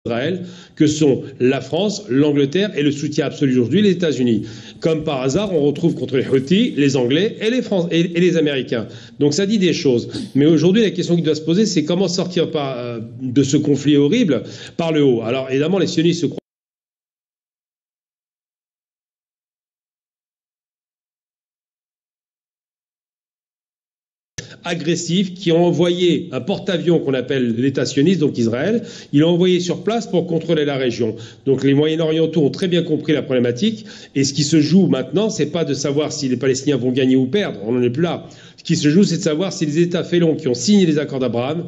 Israël, que sont la France, l'Angleterre et le soutien absolu aujourd'hui les États-Unis. Comme par hasard, on retrouve contre les Houthis les Anglais et les Américains. Donc ça dit des choses. Mais aujourd'hui, la question qui doit se poser, c'est comment sortir de ce conflit horrible par le haut. Alors évidemment, les sionistes se croient agressifs qui ont envoyé un porte-avions qu'on appelle l'État sioniste, donc Israël, ils l'ont envoyé sur place pour contrôler la région. Donc les Moyen-Orientaux ont très bien compris la problématique et ce qui se joue maintenant, c'est pas de savoir si les Palestiniens vont gagner ou perdre, on n'en est plus là. Ce qui se joue, c'est de savoir si les États félons qui ont signé les accords d'Abraham,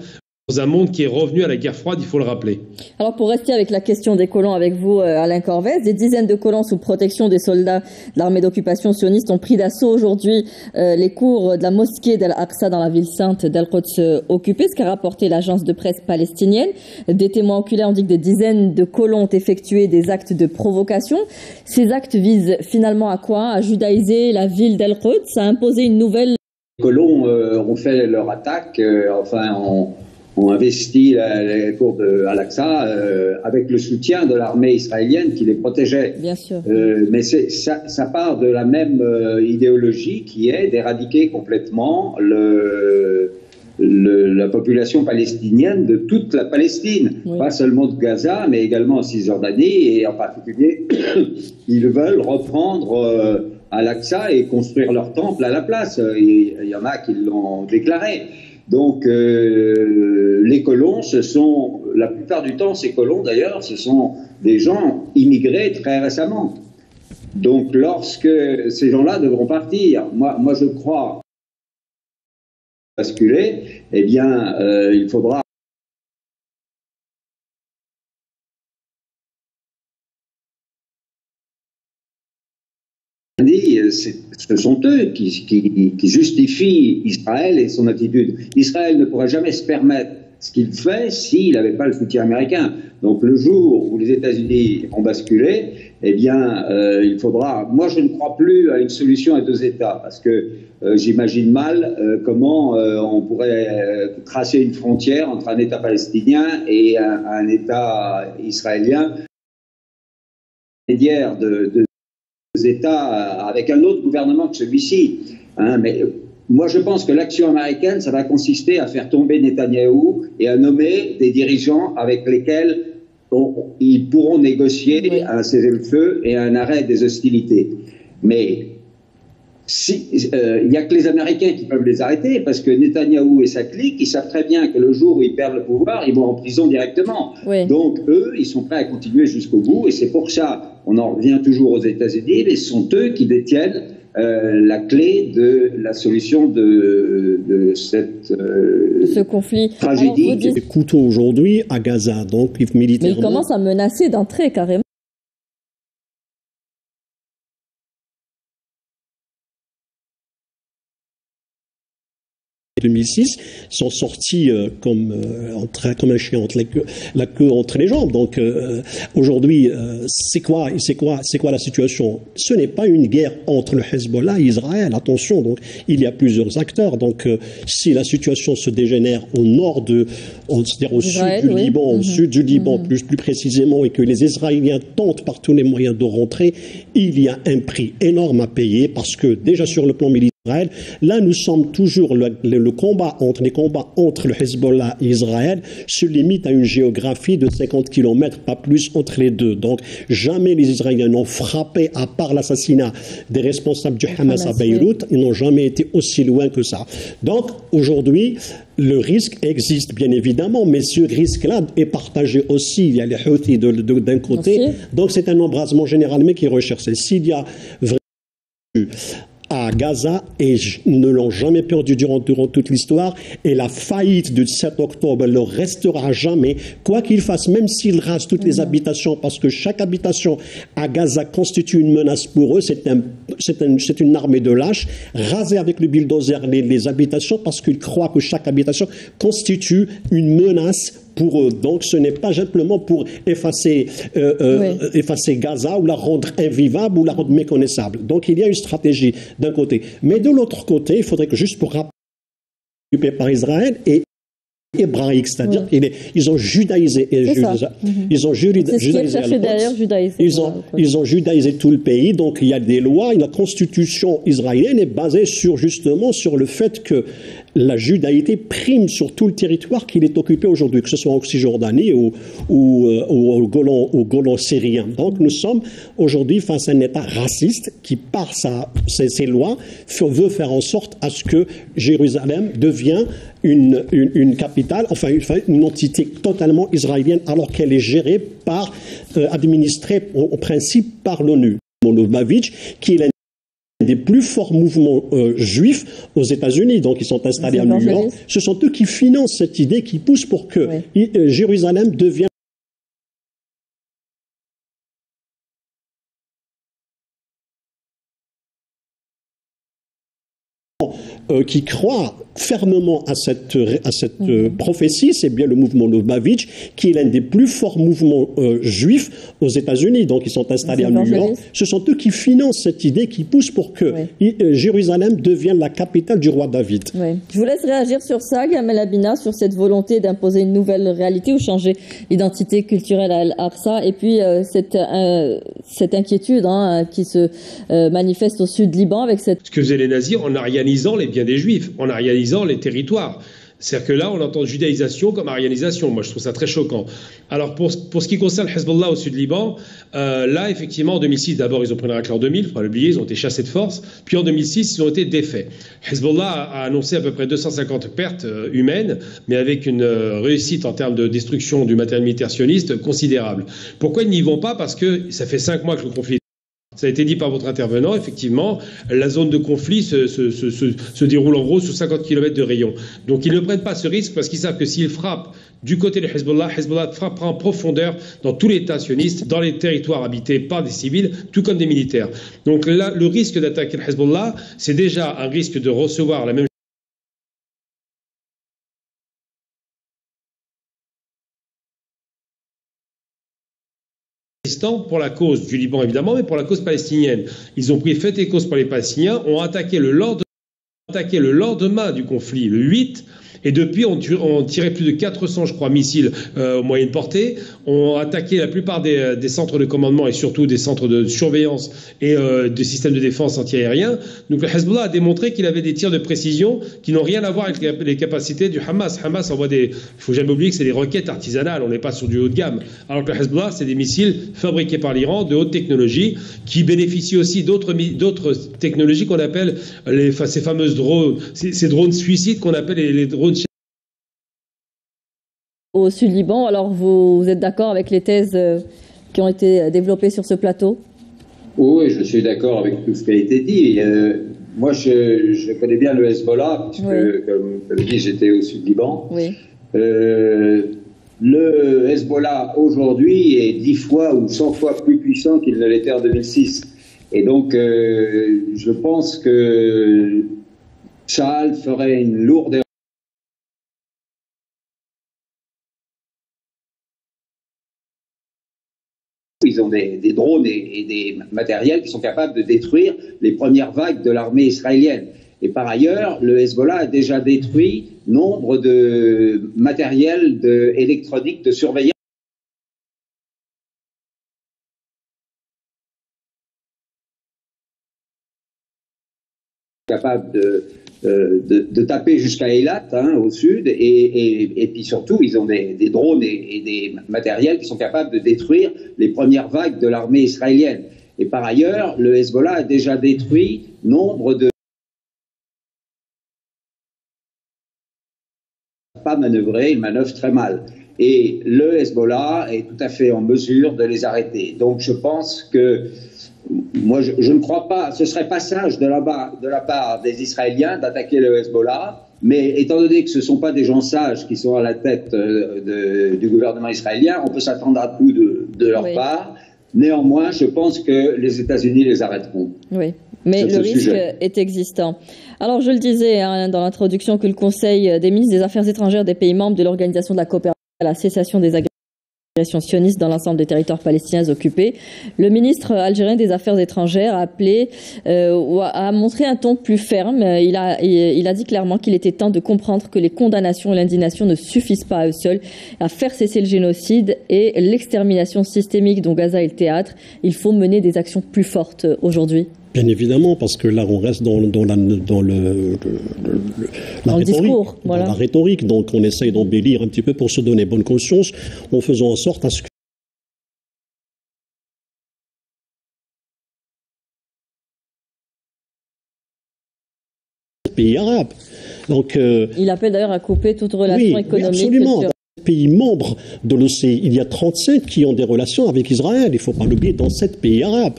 dans un monde qui est revenu à la guerre froide, il faut le rappeler. Alors pour rester avec la question des colons avec vous, Alain Corvès, des dizaines de colons sous protection des soldats de l'armée d'occupation sioniste ont pris d'assaut aujourd'hui les cours de la mosquée d'Al-Aqsa dans la ville sainte d'Al-Quds occupée, ce qu'a rapporté l'agence de presse palestinienne. Des témoins oculaires ont dit que des dizaines de colons ont effectué des actes de provocation. Ces actes visent finalement à quoi? À judaïser la ville d'Al-Quds, à imposer une nouvelle... Les colons ont fait leur attaque, ont investi la cour de Al-Aqsa avec le soutien de l'armée israélienne qui les protégeait. Bien sûr. Mais ça part de la même idéologie qui est d'éradiquer complètement la population palestinienne de toute la Palestine, oui. Pas seulement de Gaza, mais également en Cisjordanie, et en particulier, ils veulent reprendre Al-Aqsa et construire leur temple à la place. Il y en a qui l'ont déclaré. Donc, les colons, la plupart du temps, ces colons d'ailleurs, ce sont des gens immigrés très récemment. Donc, lorsque ces gens-là devront partir, moi je crois basculer, eh bien, il faudra. Ce sont eux qui justifient Israël et son attitude. Israël ne pourrait jamais se permettre ce qu'il fait s'il n'avait pas le soutien américain. Donc le jour où les États-Unis ont basculé, eh bien, il faudra... Moi, je ne crois plus à une solution à deux États, parce que j'imagine mal comment on pourrait tracer une frontière entre un État palestinien et un État israélien. Médiaire de États avec un autre gouvernement que celui-ci. Mais moi, je pense que l'action américaine, ça va consister à faire tomber Netanyahou et à nommer des dirigeants avec lesquels ils pourront négocier un cessez-le-feu et un arrêt des hostilités. Mais il n'y a que les Américains qui peuvent les arrêter, parce que Netanyahou et sa clique, ils savent très bien que le jour où ils perdent le pouvoir, ils vont en prison directement. Oui. Donc, eux, ils sont prêts à continuer jusqu'au bout, et c'est pour ça, on en revient toujours aux États-Unis, mais ce sont eux qui détiennent la clé de la solution de ce conflit. Tragédie. Alors, des couteaux aujourd'hui à Gaza, donc militairement. Mais ils commencent à menacer d'entrer carrément. 2006 sont sortis comme un chien entre la queue entre les jambes. Donc aujourd'hui, c'est quoi la situation? Ce n'est pas une guerre entre le Hezbollah et Israël. Attention, donc il y a plusieurs acteurs. Donc si la situation se dégénère au nord c'est-à-dire au Israël, sud du Liban, au sud du Liban plus précisément, et que les Israéliens tentent par tous les moyens de rentrer, il y a un prix énorme à payer, parce que déjà sur le plan militaire, là, nous sommes toujours les combats entre le Hezbollah et Israël se limitent à une géographie de 50 km, pas plus, entre les deux. Donc, jamais les Israéliens n'ont frappé, à part l'assassinat des responsables du Hamas à Beyrouth, ils n'ont jamais été aussi loin que ça. Donc, aujourd'hui, le risque existe bien évidemment, mais ce risque-là est partagé aussi. Il y a les Houthis d'un côté, donc c'est un embrasement général, mais qui est recherché. S'il y a vraiment à Gaza, et ne l'ont jamais perdu durant toute l'histoire, et la faillite du 7 octobre le restera jamais, quoi qu'il fasse, même s'ils rasent toutes les habitations, parce que chaque habitation à Gaza constitue une menace pour eux. C'est une armée de lâches, raser avec le bulldozer les habitations, parce qu'ils croient que chaque habitation constitue une menace pour eux. Donc ce n'est pas simplement pour effacer Gaza, ou la rendre invivable, ou la rendre méconnaissable. Donc il y a une stratégie d'un côté. Mais de l'autre côté, il faudrait que, juste pour rappeler, par Israël, et hébraïque, c'est-à-dire qu'ils ont judaïsé. Ils ont judaïsé tout le pays. Donc il y a des lois. La constitution israélienne est basée justement sur le fait que la judaïté prime sur tout le territoire qu'il est occupé aujourd'hui, que ce soit en Cisjordanie ou au Golan syrien. Donc nous sommes aujourd'hui face à un État raciste qui, par ses lois, veut faire en sorte à ce que Jérusalem devienne une capitale, enfin une entité totalement israélienne, alors qu'elle est gérée administrée au principe par l'ONU. Lubavitch, qui est l'un des plus forts mouvements juifs aux États-Unis, donc ils sont installés à New York. Ce sont eux qui financent cette idée, qui poussent pour que Jérusalem devienne qui croit fermement à cette prophétie, c'est bien le mouvement Lubavitch, qui est l'un des plus forts mouvements juifs aux États-Unis, donc ils sont installés à New York. Ce sont eux qui financent cette idée, qui poussent pour que Jérusalem devienne la capitale du roi David. Oui. Je vous laisse réagir sur ça, Gamel Abina, sur cette volonté d'imposer une nouvelle réalité ou changer l'identité culturelle à Al-Aqsa, et puis cette inquiétude qui se manifeste au sud Liban avec cette... Ce que faisaient les nazis en arianisant les biens des juifs, en arianisant les territoires. C'est-à-dire que là, on entend judaïsation comme arianisation. Moi, je trouve ça très choquant. Alors, pour ce qui concerne Hezbollah au sud-Liban, là, effectivement, en 2006, d'abord, ils ont pris la raclée en 2000, il faut pas l'oublier, ils ont été chassés de force. Puis en 2006, ils ont été défaits. Hezbollah a annoncé à peu près 250 pertes humaines, mais avec une réussite en termes de destruction du matériel militaire sioniste considérable. Pourquoi ils n'y vont pas? Parce que ça fait 5 mois que le conflit... Ça a été dit par votre intervenant, effectivement, la zone de conflit se déroule en gros sur 50 km de rayon. Donc ils ne prennent pas ce risque parce qu'ils savent que s'ils frappent du côté de Hezbollah, Hezbollah frappera en profondeur dans tout l'État sioniste, dans les territoires habités par des civils, tout comme des militaires. Donc là, le risque d'attaquer le Hezbollah, c'est déjà un risque de recevoir la même pour la cause du Liban, évidemment, mais pour la cause palestinienne. Ils ont pris fait et cause pour les Palestiniens, ont attaqué le lendemain du conflit, le 8, et depuis, on tiré plus de 400, je crois, missiles moyenne portée, ont attaqué la plupart des centres de commandement et surtout des centres de surveillance et des systèmes de défense antiaériens. Donc le Hezbollah a démontré qu'il avait des tirs de précision qui n'ont rien à voir avec les capacités du Hamas. Hamas envoie il faut jamais oublier que c'est des roquettes artisanales, on n'est pas sur du haut de gamme. Alors que le Hezbollah, c'est des missiles fabriqués par l'Iran, de haute technologie, qui bénéficient aussi d'autres technologies qu'on appelle ces fameuses drones, ces drones suicides qu'on appelle les drones au Sud-Liban. Alors, vous êtes d'accord avec les thèses qui ont été développées sur ce plateau? Oui, je suis d'accord avec tout ce qui a été dit. Moi, je connais bien le Hezbollah, puisque, comme je dis, j'étais au Sud-Liban. Oui. Le Hezbollah, aujourd'hui, est 10 fois ou 100 fois plus puissant qu'il ne l'était en 2006. Et donc, je pense que Tsahal ferait une lourde erreur. Ils ont des drones et des matériels qui sont capables de détruire les premières vagues de l'armée israélienne. Et par ailleurs, le Hezbollah a déjà détruit nombre de matériels électroniques de surveillance capable de taper jusqu'à Eilat, au sud, et puis surtout, ils ont des drones et des matériels qui sont capables de détruire les premières vagues de l'armée israélienne. Et par ailleurs, le Hezbollah a déjà détruit nombre de... pas manœuvrer, il manœuvre très mal. Et le Hezbollah est tout à fait en mesure de les arrêter. Donc je pense que moi, je ne crois pas, ce serait pas sage de la part des Israéliens d'attaquer le Hezbollah, mais étant donné que ce ne sont pas des gens sages qui sont à la tête du gouvernement israélien, on peut s'attendre à tout de leur part. Néanmoins, je pense que les États-Unis les arrêteront. Oui, mais le risque est existant. Alors, je le disais dans l'introduction que le Conseil des ministres des Affaires étrangères des pays membres de l'Organisation de la coopération à la cessation des agressions sioniste dans l'ensemble des territoires palestiniens occupés. Le ministre algérien des Affaires étrangères a appelé a montré un ton plus ferme. Il a dit clairement qu'il était temps de comprendre que les condamnations et l'indignation ne suffisent pas à eux seuls à faire cesser le génocide et l'extermination systémique dont Gaza est le théâtre. Il faut mener des actions plus fortes aujourd'hui. Bien évidemment, parce que là, on reste dans le discours, voilà. Dans la rhétorique. Donc, on essaye d'embellir un petit peu pour se donner bonne conscience, en faisant en sorte à ce que les pays arabes. Donc, il appelle d'ailleurs à couper toute relation économique. Oui, absolument. Pays membres de l'OCI, il y a 35 qui ont des relations avec Israël. Il ne faut pas l'oublier, dans 7 pays arabes.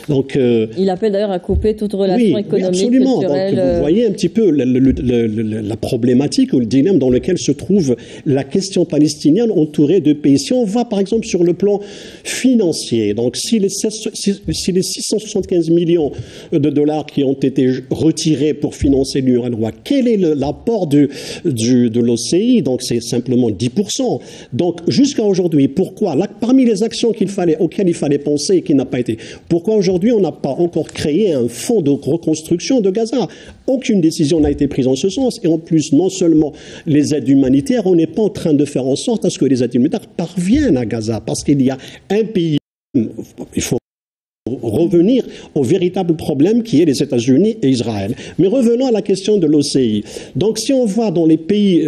Donc, il appelle d'ailleurs à couper toute relation économique, absolument. culturelle. Donc, vous voyez un petit peu la problématique ou le dilemme dans lequel se trouve la question palestinienne entourée de pays. Si on va par exemple sur le plan financier, donc si les 675 millions de dollars qui ont été retirés pour financer l'UNRWA, quel est l'apport de l'OCI? Donc c'est simplement 10%. Donc jusqu'à aujourd'hui, pourquoi parmi les actions auxquelles il fallait penser et qui n'a pas été, pourquoi aujourd'hui on n'a pas encore créé un fonds de reconstruction de Gaza? Aucune décision n'a été prise en ce sens. Et en plus, non seulement les aides humanitaires, on n'est pas en train de faire en sorte à ce que les aides humanitaires parviennent à Gaza, parce qu'il y a un pays, il faut revenir au véritable problème qui est les États-Unis et Israël. Mais revenons à la question de l'OCI. Donc, si on voit dans les pays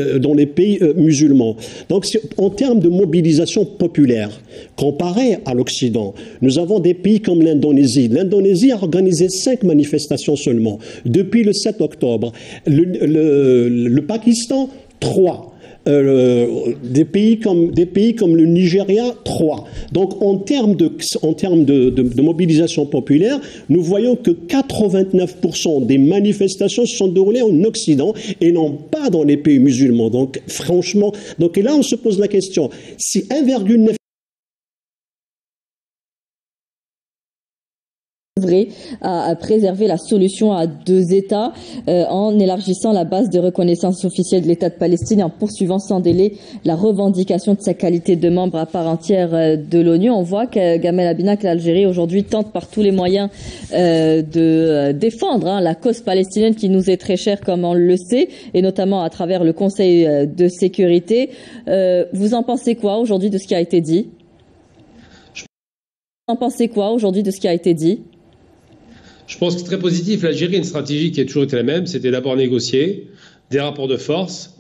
musulmans, donc en termes de mobilisation populaire, comparé à l'Occident, nous avons des pays comme l'Indonésie. L'Indonésie a organisé 5 manifestations seulement depuis le 7 octobre. Le Pakistan, 3. Des pays comme le Nigeria, 3. Donc en termes de mobilisation populaire, nous voyons que 89% des manifestations se sont déroulées en Occident et non pas dans les pays musulmans. Donc franchement, et là on se pose la question, si 1,9 à préserver la solution à 2 États en élargissant la base de reconnaissance officielle de l'État de Palestine et en poursuivant sans délai la revendication de sa qualité de membre à part entière de l'ONU. On voit que Gamel Abinak, l'Algérie aujourd'hui tente par tous les moyens de défendre la cause palestinienne qui nous est très chère comme on le sait, et notamment à travers le Conseil de sécurité. Vous en pensez quoi aujourd'hui de ce qui a été dit? Je pense que c'est très positif. L'Algérie a une stratégie qui a toujours été la même. C'était d'abord négocier des rapports de force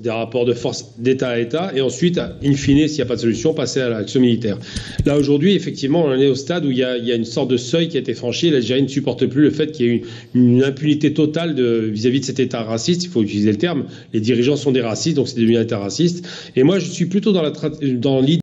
d'État à État, et ensuite, in fine, s'il n'y a pas de solution, passer à l'action militaire. Là, aujourd'hui, effectivement, on en est au stade où il y a une sorte de seuil qui a été franchi. L'Algérie ne supporte plus le fait qu'il y ait une impunité totale vis-à-vis de cet État raciste. Il faut utiliser le terme. Les dirigeants sont des racistes, donc c'est devenu un État raciste. Et moi, je suis plutôt dans l'idée.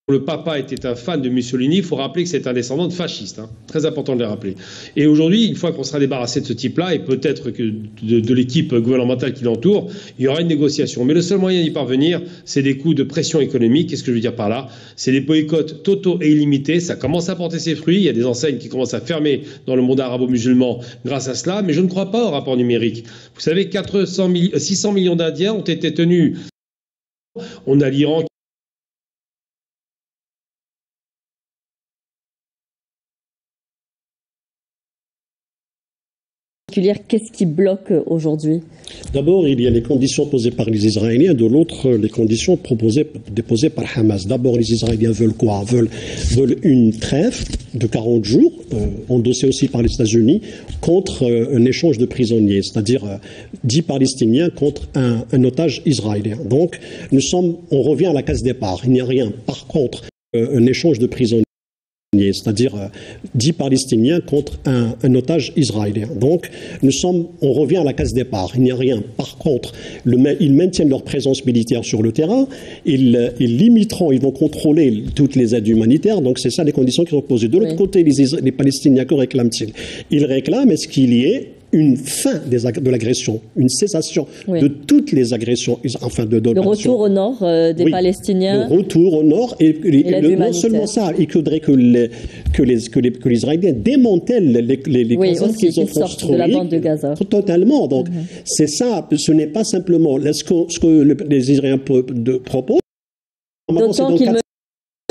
Le papa était un fan de Mussolini, il faut rappeler que c'est un descendant de fasciste, très important de le rappeler. Et aujourd'hui, une fois qu'on sera débarrassé de ce type-là, et peut-être que de l'équipe gouvernementale qui l'entoure, il y aura une négociation. Mais le seul moyen d'y parvenir, c'est des coups de pression économique. Qu'est-ce que je veux dire par là? C'est des boycotts totaux et illimités. Ça commence à porter ses fruits. Il y a des enseignes qui commencent à fermer dans le monde arabo-musulman grâce à cela, mais je ne crois pas au rapport numérique. Vous savez, 600 millions d'Indiens ont été tenus. On a l'Iran Qu'est-ce qui bloque aujourd'hui? D'abord, il y a les conditions posées par les Israéliens, de l'autre, les conditions déposées par Hamas. D'abord, les Israéliens veulent quoi? Veulent une trêve de 40 jours, endossée aussi par les États-Unis, contre un échange de prisonniers, c'est-à-dire 10 Palestiniens contre un otage israélien. Donc, on revient à la case départ. Il n'y a rien. Par contre, un échange de prisonniers, c'est-à-dire 10 Palestiniens contre un otage israélien. Donc, on revient à la case départ. Il n'y a rien. Par contre, ils maintiennent leur présence militaire sur le terrain. Ils vont contrôler toutes les aides humanitaires. Donc, c'est ça les conditions qui sont posées. De l'autre côté, les Palestiniens, que réclament-ils? Ils réclament, est-ce qu'il y ait une fin de l'agression, une cessation de toutes les agressions, le retour au nord des Palestiniens. Le retour au nord et non seulement ça, il faudrait que les Israéliens démantèlent les Gazas qu'ils ont construits de la bande de Gaza. Totalement. Donc c'est ça. Ce n'est pas simplement ce que les Israéliens proposent.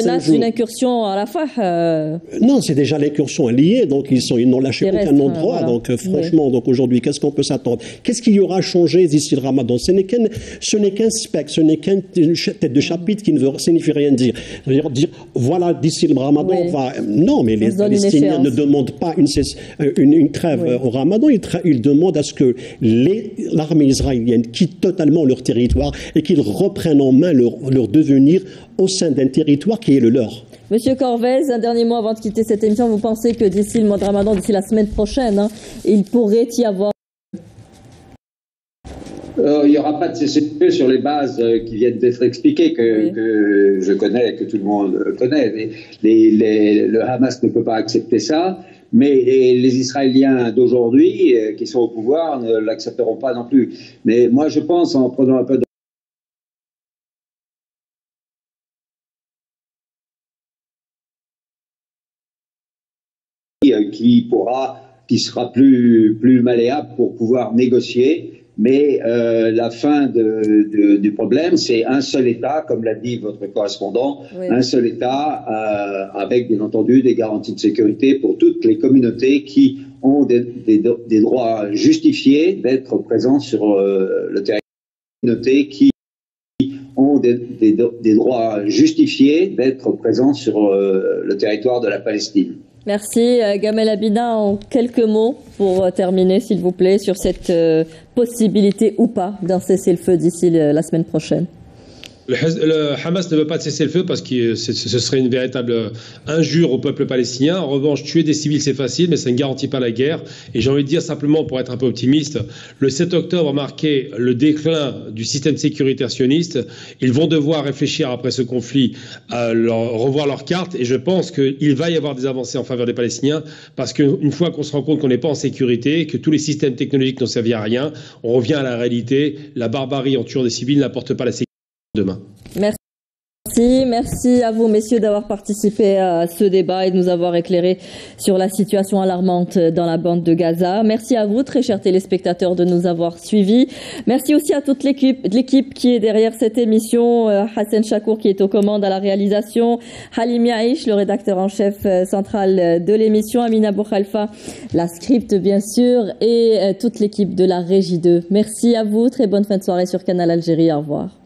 menace d'une incursion à Rafah. Non, c'est déjà l'incursion liée, donc ils n'ont lâché aucun endroit. Voilà. Donc franchement, donc aujourd'hui, qu'est-ce qu'on peut s'attendre? Qu'est-ce qui y aura changé d'ici le Ramadan? Ce n'est qu'un spectre, ce n'est qu'une tête de chapitre qui ne signifie rien dire. C'est-à-dire dire, voilà, d'ici le Ramadan, on va... Non, mais les Palestiniens ne demandent pas une trêve au Ramadan, ils demandent à ce que l'armée israélienne quitte totalement leur territoire et qu'ils reprennent en main leur devenir au sein d'un territoire qui est le leur. Monsieur Corvez, un dernier mot avant de quitter cette émission. Vous pensez que d'ici le mois de Ramadan, d'ici la semaine prochaine, il pourrait y avoir... Il n'y aura pas de cessez-le-feu sur les bases qui viennent d'être expliquées, que je connais, que tout le monde connaît. Le Hamas ne peut pas accepter ça, mais les Israéliens d'aujourd'hui, qui sont au pouvoir, ne l'accepteront pas non plus. Mais moi, je pense, en prenant un peu de qui sera plus malléable pour pouvoir négocier, mais la fin du problème, c'est un seul État, comme l'a dit votre correspondant, un seul État avec bien entendu des garanties de sécurité pour toutes les communautés qui ont des droits justifiés d'être présents sur le territoire, qui ont des droits justifiés d'être présents sur le territoire de la Palestine. Merci. Gamel Abida, en quelques mots pour terminer, s'il vous plaît, sur cette possibilité ou pas d'un cessez-le-feu d'ici la semaine prochaine. Le Hamas ne veut pas de cessez-le-feu parce que ce serait une véritable injure au peuple palestinien. En revanche, tuer des civils, c'est facile, mais ça ne garantit pas la guerre. Et j'ai envie de dire simplement, pour être un peu optimiste, le 7 octobre a marqué le déclin du système sécuritaire sioniste. Ils vont devoir réfléchir après ce conflit à revoir leurs cartes. Et je pense qu'il va y avoir des avancées en faveur des Palestiniens parce qu'une fois qu'on se rend compte qu'on n'est pas en sécurité, que tous les systèmes technologiques n'ont servi à rien, on revient à la réalité. La barbarie en tuant des civils n'apporte pas la sécurité demain. Merci à vous, messieurs, d'avoir participé à ce débat et de nous avoir éclairé sur la situation alarmante dans la bande de Gaza. Merci à vous, très chers téléspectateurs, de nous avoir suivis. Merci aussi à toute l'équipe qui est derrière cette émission. Hassan Chakour qui est aux commandes à la réalisation. Halim Yaïch, le rédacteur en chef central de l'émission. Amina Boukhalfa, la script bien sûr, et toute l'équipe de la Régie 2. Merci à vous, très bonne fin de soirée sur Canal Algérie. Au revoir.